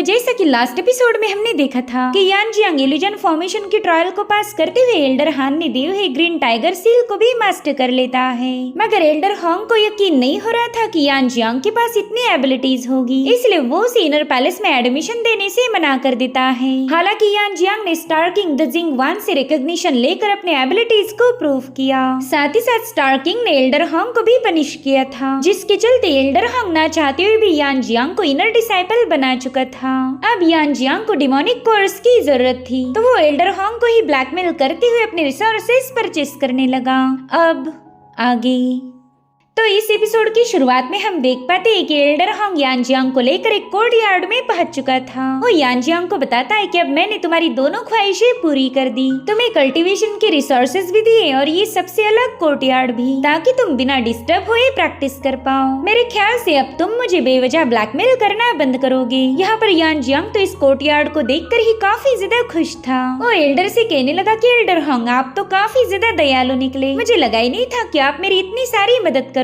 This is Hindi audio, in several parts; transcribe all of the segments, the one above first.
जैसा कि लास्ट एपिसोड में हमने देखा था कि यान जियांग इल्यूजन फॉर्मेशन की ट्रायल को पास करते हुए एल्डर हान ने दिए हुए ग्रीन टाइगर सील को भी मास्टर कर लेता है, मगर एल्डर हांग को यकीन नहीं हो रहा था कि यान जियांग के पास इतनी एबिलिटीज होगी, इसलिए वो उसे इनर पैलेस में एडमिशन देने से मना कर देता है। हालांकि यान जियांग ने स्टार किंग द जिंग वान से रिकॉग्निशन लेकर अपने एबिलिटीज को प्रूव किया। साथ ही साथ स्टार किंग ने एल्डर हांग को भी पनिश किया था, जिसके चलते एल्डर हांग ना चाहते हुए भी यान जियांग को इनर डिसाइपल बना चुका था। अब यान जियांग को डिमोनिक कोर्स की जरूरत थी, तो वो एल्डर हांग को ही ब्लैकमेल करते हुए अपने रिसोर्सेस परचेस करने लगा। अब आगे तो इस एपिसोड की शुरुआत में हम देख पाते हैं कि एल्डर हांग यान जियांग को लेकर एक कोर्ट यार्ड में पहुंच चुका था। वो यान जियांग को बताता है कि अब मैंने तुम्हारी दोनों ख्वाहिशें पूरी कर दी, तुम्हें कल्टीवेशन के रिसोर्सेज भी दिए और ये सबसे अलग कोर्ट यार्ड भी, ताकि तुम बिना डिस्टर्ब हुए प्रैक्टिस कर पाओ। मेरे ख्याल से अब तुम मुझे बेवजह ब्लैकमेल करना बंद करोगे। यहाँ पर यान जियांग तो इस कोर्ट यार्ड को देखकर ही काफी ज्यादा खुश था। वो एल्डर से कहने लगा कि एल्डर हांग आप तो काफी ज्यादा दयालु निकले, मुझे लगा ही नहीं था कि आप मेरी इतनी सारी मदद करोगे।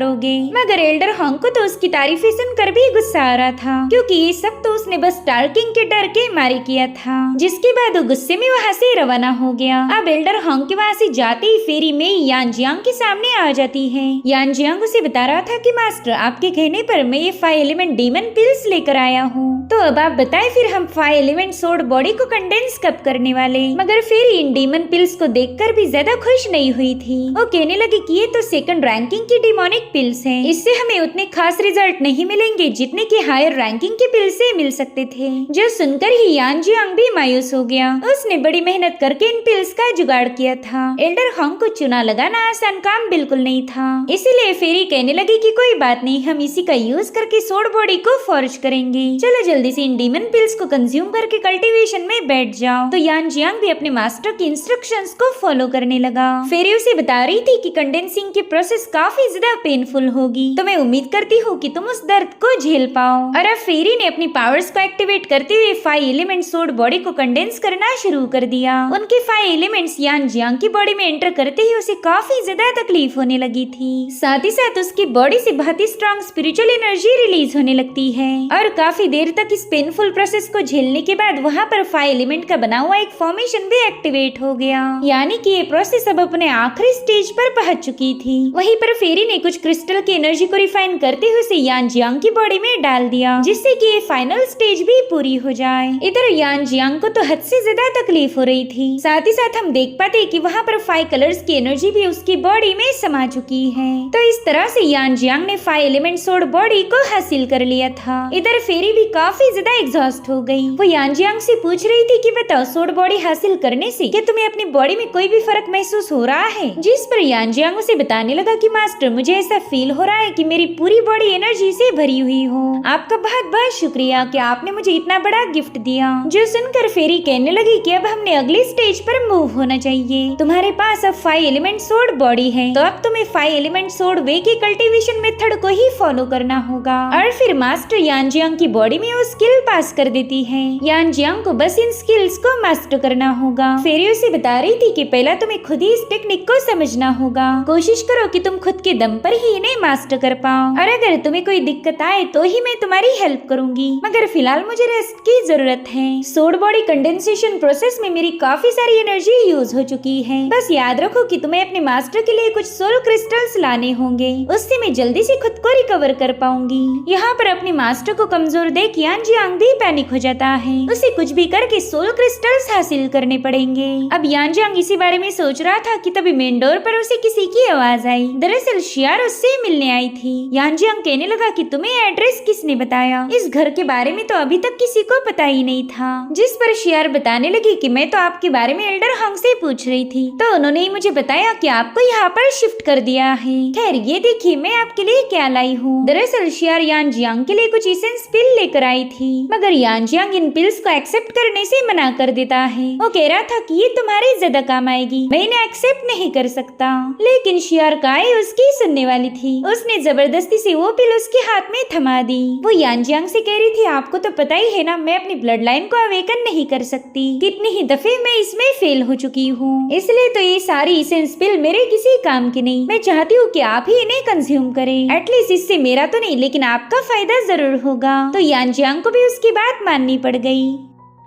मगर एल्डर हांग को तो उसकी तारीफें सुनकर भी गुस्सा आ रहा था, क्योंकि ये सब तो उसने बस स्टार किंग के डर के मारे किया था। जिसके बाद वो गुस्से में वहाँ से रवाना हो गया। अब एल्डर हांग के वहाँ से जाते ही फेरी में यान जियांग के सामने आ जाती है। यान जियांग उसे बता रहा था कि मास्टर आपके कहने पर मैं ये 5 एलिमेंट डीमन पिल्स लेकर आया हूँ, तो अब आप बताएं फिर हम 5 एलिमेंट सोड बॉडी को कंडेंस कब करने वाले। मगर फेरी इन डीमन पिल्स को देखकर भी ज्यादा खुश नहीं हुई थी। वो कहने लगी कि ये तो सेकंड रैंकिंग की डिमोनिक पिल्स हैं, इससे हमें उतने खास रिजल्ट नहीं मिलेंगे जितने कि हायर रैंकिंग के पिल से मिल सकते थे। जो सुनकर ही यान जियांग भी मायूस हो गया। उसने बड़ी मेहनत करके इन पिल्स का जुगाड़ किया था। एल्डर हांग को चुना लगाना आसान काम बिल्कुल नहीं था, इसीलिए फेरी कहने लगी कि कोई बात नहीं, हम इसी का यूज करके सोड बॉडी को फॉर्ज करेंगे। चलो जल्दी से इन डीमन पिल्स को कंज्यूम करके कल्टीवेशन में बैठ जाओ। तो यान जियांग भी अपने मास्टर की इंस्ट्रक्शंस को फॉलो करने लगा। फेरी उसे बता रही थी कि कंडेंसिंग की प्रोसेस काफी ज्यादा पेनफुल होगी, तो मैं उम्मीद करती हूँ कि तुम उस दर्द को झेल पाओ। और अब फेरी ने अपनी पावर्स को एक्टिवेट करते हुए 5 एलिमेंट सोड बॉडी को कंडेंस करना शुरू कर दिया। उनके 5 एलिमेंट्स यान जियांग की बॉडी में एंटर करते ही उसे काफी ज्यादा तकलीफ होने लगी थी। साथ ही साथ उसकी बॉडी से बहुत ही स्ट्रॉन्ग स्पिरिचुअल एनर्जी रिलीज होने लगती है, और काफी देर तक इस पेनफुल प्रोसेस को झेलने के बाद वहाँ पर 5 एलिमेंट का बना हुआ एक फॉर्मेशन भी एक्टिवेट हो गया। यानी कि ये प्रोसेस अब अपने आखिरी स्टेज पर पहुंच चुकी थी। वहीं पर फेरी ने कुछ क्रिस्टल की एनर्जी को रिफाइन करते हुए उसे यान जियांग की बॉडी में डाल दिया, जिससे कि ये फाइनल स्टेज भी पूरी हो जाए। इधर यान जियांग को तो हद से ज्यादा तकलीफ हो रही थी। साथ ही साथ हम देख पाते कि वहाँ पर 5 कलर्स की एनर्जी भी उसकी बॉडी में समा चुकी है। तो इस तरह से यान जियांग ने 5 एलिमेंट सोड बॉडी को हासिल कर लिया था। इधर फेरी भी काफी ज्यादा एग्जॉस्ट हो गई। वो यान जियांग से पूछ रही थी कि बताओ सोड बॉडी हासिल करने से क्या तुम्हें अपनी बॉडी में कोई भी फर्क महसूस हो रहा है। जिस पर यान जियांग उसे बताने लगा कि मास्टर मुझे ऐसा फील हो रहा है कि मेरी पूरी बॉडी एनर्जी से भरी हुई हो। आपका बहुत बहुत शुक्रिया कि आपने मुझे इतना बड़ा गिफ्ट दिया। जो सुनकर फेरी कहने लगी कि अब हमने अगले स्टेज पर मूव होना चाहिए। तुम्हारे पास अब 5 एलिमेंट सोड बॉडी है, तो अब तुम्हें 5 एलिमेंट सोड वे के कल्टीवेशन मेथड को ही फॉलो करना होगा। और फिर मास्टर यान जियांग की बॉडी में वो स्किल पास कर देती है। यान जियांग को बस इन स्किल्स को मास्टर करना होगा। फेरी उसे बता रही थी कि पहला तुम्हें खुद ही इस टेक्निक को समझना होगा। कोशिश करो कि तुम खुद के दम पर ही इन्हें मास्टर कर पाओ, और अगर तुम्हें कोई दिक्कत आए तो ही मैं तुम्हारी हेल्प करूंगी। मगर फिलहाल मुझे रेस्ट की जरूरत है। सोड बॉडी कंडेंसेशन प्रोसेस में मेरी काफी सारी एनर्जी यूज हो चुकी है। बस याद रखो कि तुम्हें अपने मास्टर के लिए कुछ सोल क्रिस्टल्स लाने होंगे, उससे मैं जल्दी से खुद को रिकवर कर पाऊंगी। यहाँ पर अपने मास्टर को कमजोर देख यान जियांग भी पैनिक हो जाता है। उसे कुछ भी करके सोल क्रिस्टल्स हासिल करने पड़ेंगे। अब यान जियांग इसी बारे में सोच रहा था कि तभी मेन डोर पर उसे किसी की आवाज आई। दरअसल शियार उससे मिलने आई थी। यान जियांग कहने लगा कि तुम्हें एड्रेस किसने बताया, इस घर के बारे में तो अभी तक किसी को पता ही नहीं था। जिस पर शियार बताने लगी कि मैं तो आपके बारे में एल्डर हांग से पूछ रही थी, तो उन्होंने ही मुझे बताया कि आपको यहाँ पर शिफ्ट कर दिया है। खैर ये देखिए मैं आपके लिए क्या लाई हूँ। दरअसल शियार यान जियांग के लिए कुछ एसेंस पिल लेकर आई थी, मगर यान जियांग इन पिल्स को एक्सेप्ट करने से मना कर देता है। वो कह रहा था कि ये तुम्हारे ज्यादा काम आएगी, मैं इन्हें एक्सेप्ट नहीं कर सकता। लेकिन शियार काय उसकी सुनने वाली वाली थी, उसने जबरदस्ती से वो पिल उसके हाथ में थमा दी। वो यानजियांग से कह रही थी, आपको तो पता ही है ना, मैं अपनी ब्लड लाइन को अवेकन नहीं कर सकती। कितनी ही दफे मैं इसमें फेल हो चुकी हूँ, इसलिए तो ये सारी इसेंस पिल मेरे किसी काम की नहीं। मैं चाहती हूँ कि आप ही इन्हें कंज्यूम करें। एटलीस्ट इससे मेरा तो नहीं, लेकिन आपका फायदा जरूर होगा। तो यानजियांग को भी उसकी बात माननी पड़ गई।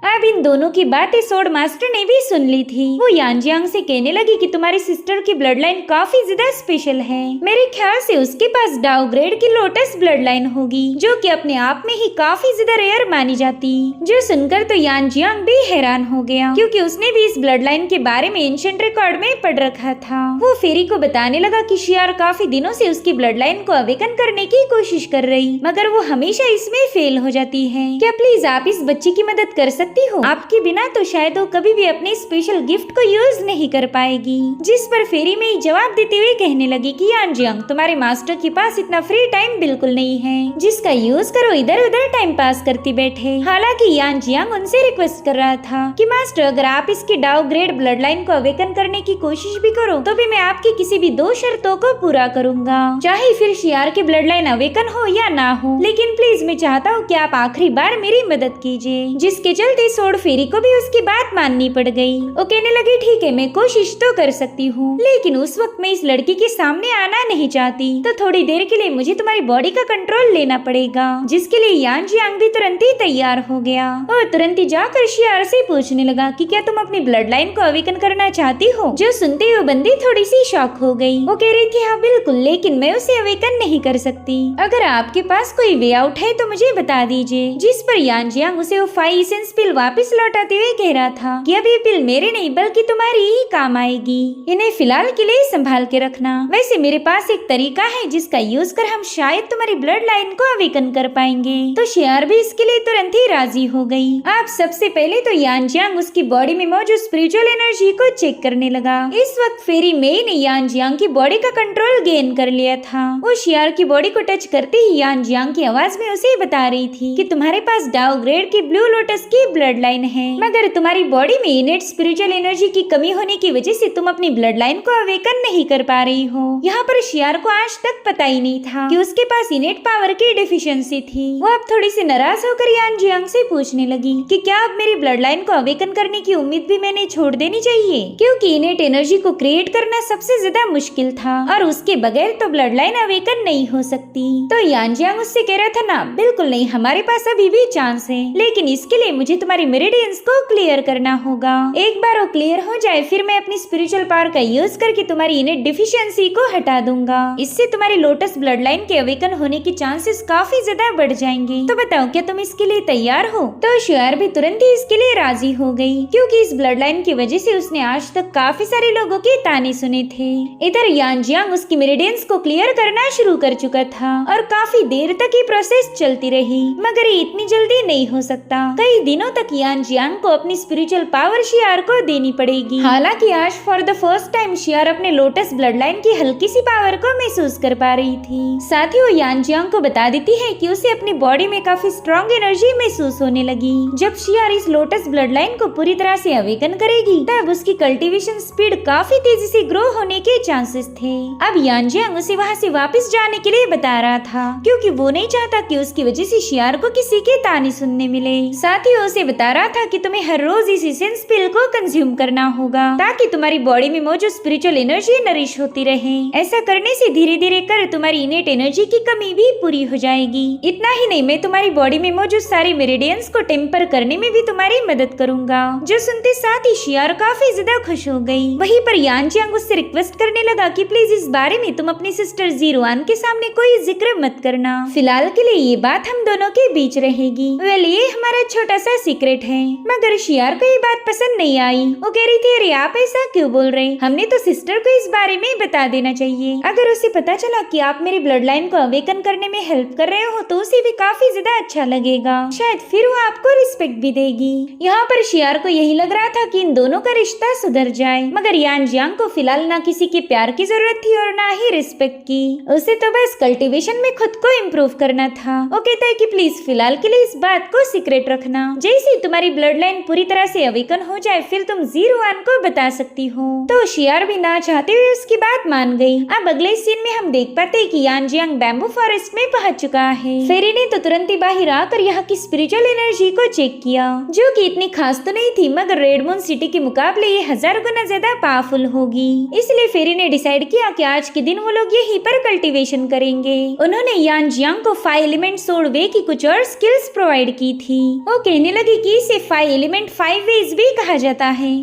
अब इन दोनों की बातें सोड मास्टर ने भी सुन ली थी। वो यानजियांग से कहने लगी कि तुम्हारी सिस्टर की ब्लड लाइन काफी ज्यादा स्पेशल है। मेरे ख्याल से उसके पास डाउ ग्रेड की लोटस ब्लड लाइन होगी, जो कि अपने आप में ही काफी ज्यादा रेयर मानी जाती। जो सुनकर तो यानजियांग भी हैरान हो गया, क्योंकि उसने भी इस ब्लड लाइन के बारे में एंशिएंट रिकॉर्ड में पढ़ रखा था। वो फेरी को बताने लगा कि शियार काफी दिनों से उसकी ब्लड लाइन को अवेकन करने की कोशिश कर रही, मगर वो हमेशा इसमें फेल हो जाती है। क्या प्लीज आप इस बच्ची की मदद कर सकती हो? आपके बिना तो शायद वो कभी भी अपने स्पेशल गिफ्ट को यूज नहीं कर पाएगी। जिस पर फेरी में जवाब देते हुए कहने लगी कि यानजियांग, तुम्हारे मास्टर के पास इतना फ्री टाइम बिल्कुल नहीं है जिसका यूज करो इधर उधर टाइम पास करते बैठे। हालांकि यानजियांग उनसे रिक्वेस्ट कर रहा था कि मास्टर, अगर आप इसकी डाउ ग्रेड ब्लड लाइन को अवेकन करने की कोशिश भी करो तो भी मैं आपकी किसी भी 2 शर्तों को पूरा करूंगा, चाहे फिर शियार की ब्लड लाइन अवेकन हो या ना हो। लेकिन प्लीज मैं चाहता हूँ कि आप आखिरी बार मेरी मदद कीजिए। जिसके चलते सोड फेरी को भी उसकी बात माननी पड़ गई। वो कहने लगी, ठीक है, मैं कोशिश तो कर सकती हूँ, लेकिन उस वक्त मैं इस लड़की के सामने आना नहीं चाहती, तो थोड़ी देर के लिए मुझे तुम्हारी बॉडी का कंट्रोल लेना पड़ेगा। जिसके लिए यानजियांग भी तुरंत ही तैयार हो गया और तुरंत ही जाकर शियार से पूछने लगा कि क्या तुम अपनी ब्लड लाइन को अवेकन करना चाहती हो। जो सुनते हुए बंदी थोड़ी सी शॉक हो गई। वो कह रही थी, हाँ बिल्कुल, लेकिन मैं उसे अवेकन नहीं कर सकती। अगर आपके पास कोई वे आउट है तो मुझे बता दीजिए। जिस पर यानजियांग उसे वो 5 एसेंस पिल वापस लौटाते हुए कह रहा था कि अब ये पिल मेरे नहीं बल्कि तुम्हारी ही काम आएगी, इन्हें फिलहाल के लिए संभाल के रखना। वैसे मेरे पास एक तरीका है जिसका यूज कर हम शायद तुम्हारी ब्लड लाइन को अवेकन कर पाएंगे। तो शियार भी इसके लिए तुरंत ही राजी हो गई। अब सबसे पहले तो यानजियांग उसकी बॉडी में मौजूद स्पिरिचुअल एनर्जी को चेक करने लगा। इस वक्त फेरी मेई ने यानजियांग की बॉडी का कंट्रोल गेन कर लिया था। वो शियार की बॉडी को टच करते ही यानजियांग की आवाज में उसे बता रही थी कि तुम्हारे पास डाउ ग्रेड की ब्लू लोटस की ब्लड लाइन है, मगर तुम्हारी बॉडी में इनेट स्पिरिचुअल एनर्जी की कमी होने की वजह से तुम अपनी ब्लड लाइन को अवेकन नहीं कर पा रही हो। यहाँ पर शियार को आज तक पता ही नहीं था कि उसके पास इनेट पावर की डेफिशिएंसी थी। वो अब थोड़ी सी नाराज होकर यानजियांग से पूछने लगी कि क्या अब मेरी ब्लड लाइन को अवेकन करने की उम्मीद भी मैंने छोड़ देनी चाहिए, क्योंकि इनेट एनर्जी को क्रिएट करना सबसे ज्यादा मुश्किल था और उसके बगैर तो ब्लड लाइन अवेकन नहीं हो सकती। तो यानजियांग उससे कह रहा था, ना बिल्कुल नहीं, हमारे पास अभी भी चांस है, लेकिन इसके लिए मुझे तुम्हारी मेरिडियंस को क्लियर करना होगा। एक बार वो क्लियर हो जाए फिर मैं अपनी स्पिरिचुअल पावर का यूज करके तुम्हारी इनेट डिफिशियंसी को हटा दूंगा। इससे तुम्हारी लोटस ब्लड लाइन के अवेकन होने के चांसेस काफी ज्यादा बढ़ जाएंगे। तो बताओ, क्या तुम इसके लिए तैयार हो? तो शियार भी तुरंत ही इसके लिए राजी हो गई, क्योंकि इस ब्लड लाइन की वजह से उसने आज तक काफी सारे लोगों के ताने सुने थे। इधर यानजियांग उसकी मेरिडियंस को क्लियर करना शुरू कर चुका था और काफी देर तक ये प्रोसेस चलती रही, मगर ये इतनी जल्दी नहीं हो सकता। कई दिनों तक यानजियांग को अपनी स्पिरिचुअल पावर शियार को देनी पड़ेगी। हालांकि आज फॉर द फर्स्ट टाइम शियार अपने लोटस ब्लड लाइन की हल्की सी पावर को महसूस कर पा रही थी। साथ ही वो यानजियांग को बता देती है कि उसे अपनी बॉडी में काफी स्ट्रॉन्ग एनर्जी महसूस होने लगी। जब शियार इस लोटस ब्लड लाइन को पूरी तरह से अवेकन करेगी तब उसकी कल्टीवेशन स्पीड काफी तेजी से ग्रो होने के चांसेस थे। अब यानजियांग उसे वहाँ से वापस जाने के लिए बता रहा था, क्योंकि वो नहीं चाहता कि उसकी वजह से शियार को किसी के ताने सुनने मिले। साथ ही उसे बता रहा था कि तुम्हें हर रोज इस एसेंस पिल को कंज्यूम करना होगा ताकि तुम्हारी बॉडी में मौजूद स्पिरिचुअल एनर्जी नरिश होती रहे। ऐसा करने से धीरे धीरे कर तुम्हारी इनेट एनर्जी की कमी भी पूरी हो जाएगी। इतना ही नहीं, मैं तुम्हारी बॉडी में मौजूद सारी मेरिडियंस को टेम्पर करने में भी तुम्हारी मदद करूंगा। जो सुनते साथ ही शियार काफी ज्यादा खुश हो गई। वहीं पर यानजियांग उससे रिक्वेस्ट करने लगा कि प्लीज इस बारे में तुम अपनी सिस्टर जीरोआन के सामने कोई जिक्र मत करना, फिलहाल के लिए ये बात हम दोनों के बीच रहेगी। वेल, ये हमारा छोटा सा सीक्रेट है। मगर शियार को ये बात पसंद नहीं आई। वो कह रही थी, अरे आप ऐसा क्यों बोल रहे, हमने तो सिस्टर को इस बारे में बता देना चाहिए। अगर उसे पता चला कि आप मेरी ब्लड लाइन को अवेकन करने में हेल्प कर रहे हो तो उसे भी काफी ज्यादा अच्छा लगेगा, शायद फिर वो आपको रिस्पेक्ट भी देगी। यहाँ पर शियार को यही लग रहा था कि इन दोनों का रिश्ता सुधर जाए, मगर यानजियांग को फिलहाल ना किसी के प्यार की जरूरत थी और ना ही रिस्पेक्ट की। उसे तो बस कल्टीवेशन में खुद को इम्प्रूव करना था। वो कहता है कि प्लीज फिलहाल के लिए इस बात को सीक्रेट रखना। जैसे जैसे तुम्हारी ब्लड लाइन पूरी तरह से अवेकन हो जाए फिर तुम 01 को बता सकती हो। तो शियार भी ना चाहते हुए उसकी बात मान गई। अब अगले सीन में हम देख पाते हैं कि यान जियांग बैम्बू फॉरेस्ट में पहुंच चुका है। फेरी ने तो तुरंत ही बाहर आकर यहाँ की स्पिरिचुअल एनर्जी को चेक किया, जो कि इतनी खास तो नहीं थी, मगर रेड मून सिटी के मुकाबले ये 1000 गुना ज्यादा पावरफुल होगी। इसलिए फेरी ने डिसाइड किया कि आज के दिन वो लोग यहीं पर कल्टीवेशन करेंगे। उन्होंने यान जियांग को 5 एलिमेंट सोड वे की कुछ और स्किल्स प्रोवाइड की थी। वो कहने लगी कि इसे 5 एलिमेंट 5 वेज भी कहा जाता है।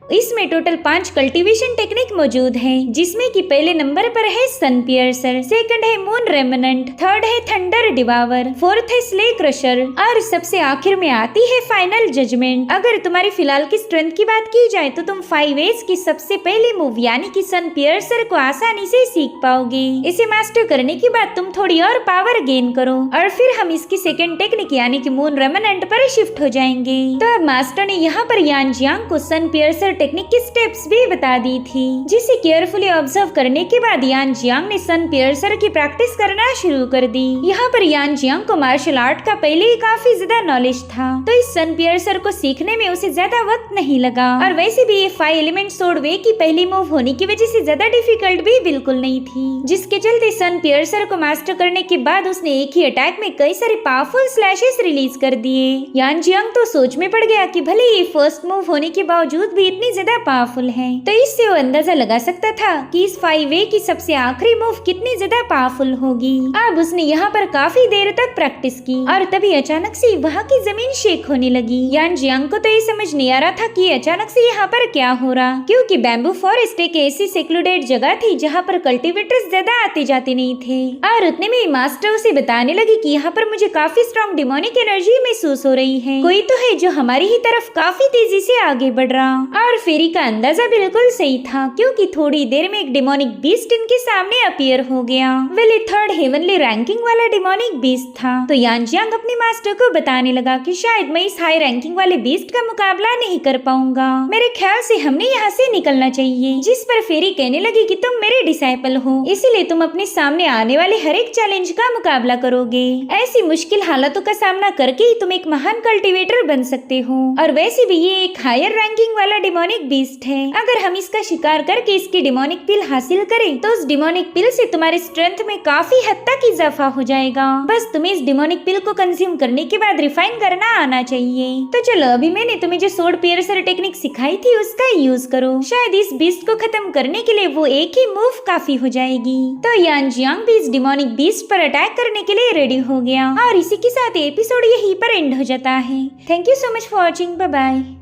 इसमें टोटल 5 कल्टीवेशन टेक्निक मौजूद है, जिसमें कि पहले नंबर पर है सन पियर्सर, सेकंड है मून रेमनेंट, थर्ड है थंडर डिवावर, फोर्थ है स्ले क्रशर और सबसे आखिर में आती है फाइनल जजमेंट। अगर तुम्हारी फिलहाल की स्ट्रेंथ की बात की जाए तो तुम 5 वेज की सबसे पहली मूव यानी कि सन पियर्सर को आसानी से सीख पाओगे। इसे मास्टर करने के बाद तुम थोड़ी और पावर गेन करो और फिर हम इसकी सेकंड टेक्निक यानी कि मून रेमनेंट पर शिफ्ट हो जाएंगे। तो अब मास्टर ने यहाँ पर यान जियांग को सन पियर्सर टेक्निक की स्टेप्स भी बता दी थी, जिसे केयरफुली ऑब्जर्व करने के बाद यान जियांग ने सन पियर्सर की प्रैक्टिस करना शुरू कर दी। यहाँ पर यान जियांग को मार्शल आर्ट का पहले ही काफी ज्यादा नॉलेज था, तो इस सन पियर्सर को सीखने में उसे ज्यादा वक्त नहीं लगा। और वैसे भी ये 5 एलिमेंट सोड वे की पहली मूव होने की वजह से ज्यादा डिफिकल्ट भी बिल्कुल नहीं थी, जिसके चलते सन पियर्सर को मास्टर करने के बाद उसने एक ही अटैक में कई सारे पावरफुल स्लैशेस रिलीज कर दिए। यान जियांग तो सोच में पड़ गया कि भले ये फर्स्ट मूव होने के बावजूद भी इतनी ज्यादा पावरफुल है, तो इससे वो अंदाजा लगा सकता था कि इस 5 वे की सबसे आखिरी मूव कितनी ज्यादा पावरफुल होगी। अब उसने यहाँ पर काफी देर तक प्रैक्टिस की और तभी अचानक से वहाँ की जमीन शेक होने लगी। यान जियांग को तो ये समझ नहीं आ रहा था कि अचानक से यहाँ पर क्या हो रहा, क्योंकि बैम्बू फॉरेस्ट एक ऐसी सेक्लूडेड जगह थी जहाँ पर कल्टीवेटर्स ज्यादा आते जाते नहीं थे। और उतने में मास्टर उसे बताने लगी कि यहाँ पर मुझे काफी स्ट्रॉन्ग डिमोनिक एनर्जी महसूस हो रही है, कोई तो है जो हमारी ही तरफ काफी तेजी से आगे बढ़ रहा। और फेरी का अंदाजा बिल्कुल सही था, क्योंकि थोड़ी देर में एक डिमोनिक बीस्ट इनके सामने अपीयर हो गया। वेल, 3rd हेवनली रैंकिंग वाला डिमोनिक बीस्ट था। तो यान जियांग अपने मास्टर को बताने लगा कि शायद मैं इस हाई रैंकिंग वाले बीस्ट का मुकाबला नहीं कर पाऊंगा, मेरे ख्याल से हमने यहाँ से निकलना चाहिए। जिस पर फेरी कहने लगी कि तुम मेरे डिसाइपल हो, इसीलिए तुम अपने सामने आने वाले हर एक चैलेंज का मुकाबला करोगे। ऐसी मुश्किल हालातों का सामना करके ही तुम एक महान कल्टीवेटर बन सकते हो। और वैसे भी ये एक हायर रैंकिंग वाला डिमोनिक बीस्ट है। अगर हम इसका शिकार करके इसकी डिमोनिक पिल हासिल करें तो उस डिमोनिक पिल से तुम्हारे स्ट्रेंथ में काफी हद तक इजाफा हो जाएगा। बस तुम्हें इस डिमोनिक पिल को कंज्यूम करने के बाद रिफाइन करना आना चाहिए। तो चलो, अभी मैंने तुम्हें जो सोड पियर्सर टेक्निक सिखाई थी उसका यूज करो, शायद इस बीस्ट को खत्म करने के लिए वो एक ही मूव काफी हो जाएगी। तो यान जियांग भी इस डिमोनिक बीस्ट पर अटैक करने के लिए रेडी हो गया और इसी के साथ एपिसोड यहीं पर एंड हो जाता है। Thank you so much for watching. Bye bye.